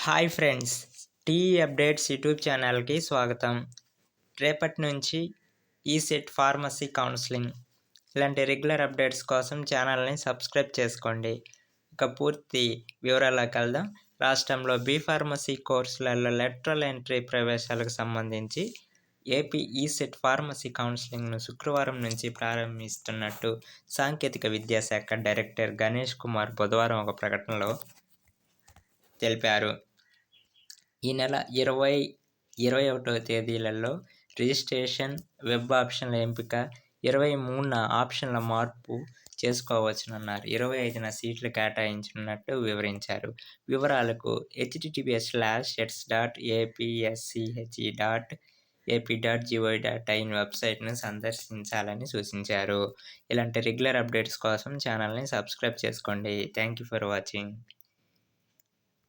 Hi friends, TE updates YouTube ఛానల్కి స్వాగతం. రేపటి నుంచి ఈసెట్ ఫార్మసీ కౌన్సిలింగ్ ఇలాంటి రెగ్యులర్ అప్డేట్స్ కోసం ఛానల్ని సబ్స్క్రైబ్ చేసుకోండి. ఇక పూర్తి వివరాలకు వెళ్దాం. రాష్ట్రంలో బి ఫార్మసీ కోర్సులలో లెటరల్ ఎంట్రీ ప్రవేశాలకు సంబంధించి ఏపీ ఈసెట్ ఫార్మసీ కౌన్సిలింగ్ను శుక్రవారం నుంచి ప్రారంభిస్తున్నట్టు సాంకేతిక విద్యాశాఖ డైరెక్టర్ గణేష్ కుమార్ బుధవారం ఒక ప్రకటనలో తెలిపారు. ఈ నెల 20, 21వ తేదీలలో రిజిస్ట్రేషన్, వెబ్ ఆప్షన్ల ఎంపిక, 23న ఆప్షన్ల మార్పు చేసుకోవచ్చునన్నారు. 25న సీట్లు కేటాయించనున్నట్టు వివరించారు. వివరాలకు https://apsche.ap.gov.in వెబ్సైట్ను సందర్శించాలని సూచించారు. ఇలాంటి రెగ్యులర్ అప్డేట్స్ కోసం ఛానల్ని సబ్స్క్రైబ్ చేసుకోండి. Thank you for watching.